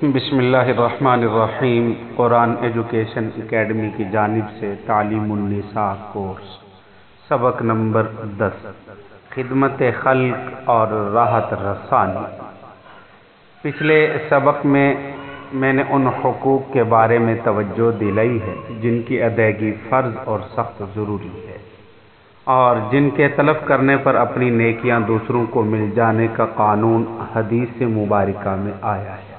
بسم اللہ الرحمن الرحیم۔ قرآن ایجوکیشن اکیڈمی کی جانب سے تعلیم النساء کورس سبق نمبر 10 خدمت خلق اور راحت رسانی۔ پچھلے سبق میں نے ان حقوق کے بارے میں توجہ دلائی ہے جن کی ادائیگی فرض اور سخت ضروری ہے اور جن کے طلب کرنے پر اپنی نیکیاں دوسروں کو مل جانے کا قانون حدیث مبارکہ میں آیا ہے۔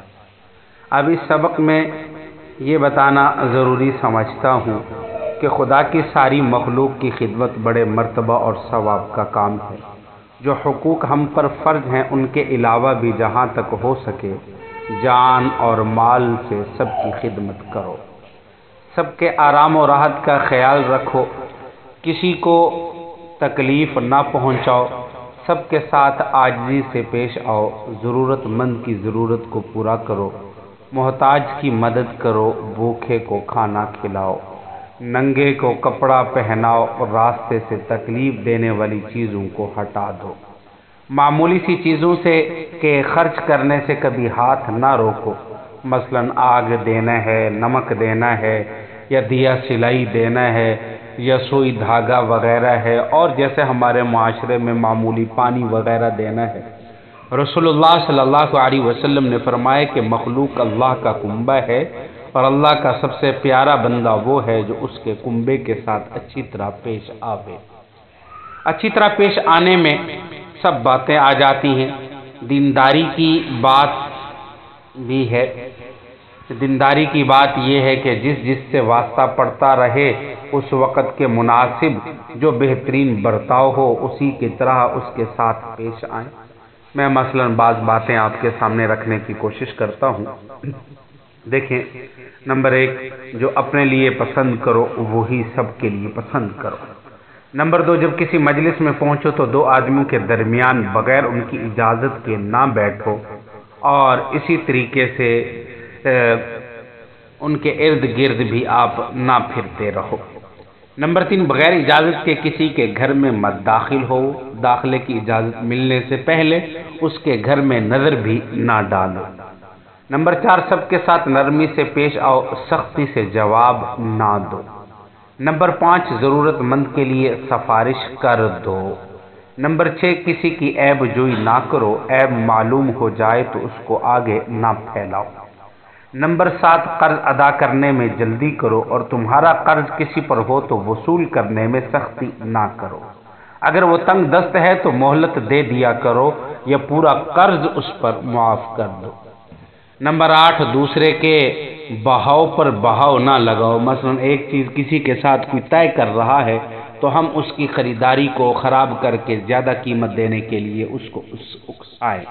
اب اس سبق میں یہ بتانا ضروری سمجھتا ہوں کہ خدا کی ساری مخلوق کی خدمت بڑے مرتبہ اور ثواب کا کام ہے۔ جو حقوق ہم پر فرض ہیں ان کے علاوہ بھی جہاں تک ہو سکے جان اور مال سے سب کی خدمت کرو، سب کے آرام و راحت کا خیال رکھو، کسی کو تکلیف نہ پہنچاؤ، سب کے ساتھ عاجزی سے پیش آؤ، ضرورت مند کی ضرورت کو پورا کرو، محتاج کی مدد کرو، بھوکے کو کھانا کھلاؤ، ننگے کو کپڑا پہناؤ اور راستے سے تکلیف دینے والی چیزوں کو ہٹا دو۔ معمولی سی چیزوں سے کہ خرچ کرنے سے کبھی ہاتھ نہ روکو، مثلا آگ دینا ہے، نمک دینا ہے، یا دیا سلائی دینا ہے، یا سوئی دھاگا وغیرہ ہے، اور جیسے ہمارے معاشرے میں معمولی پانی وغیرہ دینا ہے۔ رسول اللہ صلی اللہ علیہ وسلم نے فرمایا کہ مخلوق اللہ کا کنبہ ہے اور اللہ کا سب سے پیارا بندہ وہ ہے جو اس کے کنبے کے ساتھ اچھی طرح پیش آوے۔ اچھی طرح پیش آنے میں سب باتیں آ جاتی ہیں۔ دینداری کی بات بھی ہے۔ دینداری کی بات یہ ہے کہ جس سے واسطہ پڑتا رہے اس وقت کے مناسب جو بہترین برتاؤ ہو اسی کی طرح اس کے ساتھ پیش آئیں۔ میں مثلا بعض باتیں آپ کے سامنے رکھنے کی کوشش کرتا ہوں۔ دیکھیں، نمبر 1، جو اپنے لیے پسند کرو وہی سب کے لیے پسند کرو۔ نمبر 2، جب کسی مجلس میں پہنچو تو دو آدمیوں کے درمیان بغیر ان کی اجازت کے نہ بیٹھو اور اسی طریقے سے ان کے ارد گرد بھی آپ نہ پھرتے رہو۔ نمبر 3، بغیر اجازت کے کسی کے گھر میں مت داخل ہو، داخلے کی اجازت ملنے سے پہلے اس کے گھر میں نظر بھی نہ ڈالو۔ نمبر 4، سب کے ساتھ نرمی سے پیش آؤ، سختی سے جواب نہ دو۔ نمبر 5، ضرورت مند کے لیے سفارش کر دو۔ نمبر 6، کسی کی عیب جوئی نہ کرو، عیب معلوم ہو جائے تو اس کو آگے نہ پھیلاؤ۔ نمبر 7، قرض ادا کرنے میں جلدی کرو اور تمہارا قرض کسی پر ہو تو وصول کرنے میں سختی نہ کرو۔ اگر وہ تنگ دست ہے تو مہلت دے دیا کرو یا پورا قرض اس پر معاف کر دو۔ نمبر 8، دوسرے کے بہاؤ پر بہاؤ نہ لگاؤ۔ مثلا ایک چیز کسی کے ساتھ کوئی طے کر رہا ہے تو ہم اس کی خریداری کو خراب کر کے زیادہ قیمت دینے کے لیے اس کو اکسائیں۔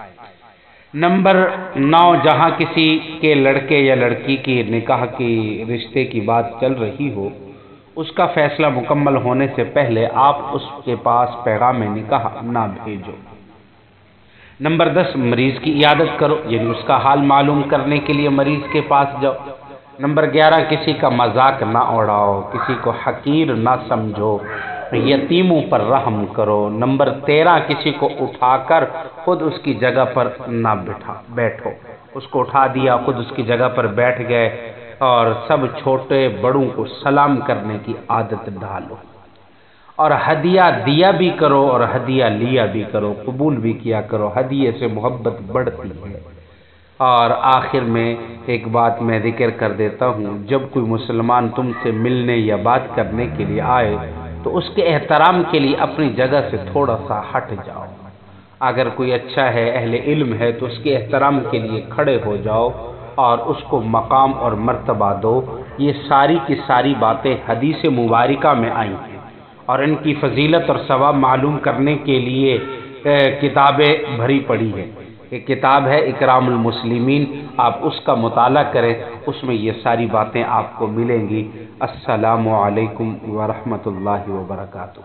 نمبر 9، جہاں کسی کے لڑکے یا لڑکی کی نکاح کی رشتے کی بات چل رہی ہو اس کا فیصلہ مکمل ہونے سے پہلے آپ اس کے پاس پیغام نکاح نہ بھیجو۔ نمبر 10، مریض کی عیادت کرو، یعنی اس کا حال معلوم کرنے کے لیے مریض کے پاس جاؤ۔ نمبر 11، کسی کا مذاق نہ اڑاؤ، کسی کو حقیر نہ سمجھو، یتیموں پر رحم کرو۔ نمبر 13، کسی کو اٹھا کر خود اس کی جگہ پر نہ بیٹھو، اس کو اٹھا دیا خود اس کی جگہ پر بیٹھ گئے، اور سب چھوٹے بڑوں کو سلام کرنے کی عادت ڈالو، اور ہدیہ دیا بھی کرو اور ہدیہ لیا بھی کرو، قبول بھی کیا کرو، ہدیے سے محبت بڑھتی ہے۔ اور آخر میں ایک بات میں ذکر کر دیتا ہوں، جب کوئی مسلمان تم سے ملنے یا بات کرنے کے لیے آئے تو اس کے احترام کے لیے اپنی جگہ سے تھوڑا سا ہٹ جاؤ۔ اگر کوئی اچھا ہے، اہل علم ہے، تو اس کے احترام کے لیے کھڑے ہو جاؤ اور اس کو مقام اور مرتبہ دو۔ یہ ساری کی ساری باتیں حدیث مبارکہ میں آئی ہیں اور ان کی فضیلت اور ثواب معلوم کرنے کے لیے کتابیں بھری پڑی ہیں۔ ایک کتاب ہے اکرام المسلمین، آپ اس کا مطالعہ کریں، اس میں یہ ساری باتیں آپ کو ملیں گی۔ السلام علیکم ورحمۃ اللہ وبرکاتہ۔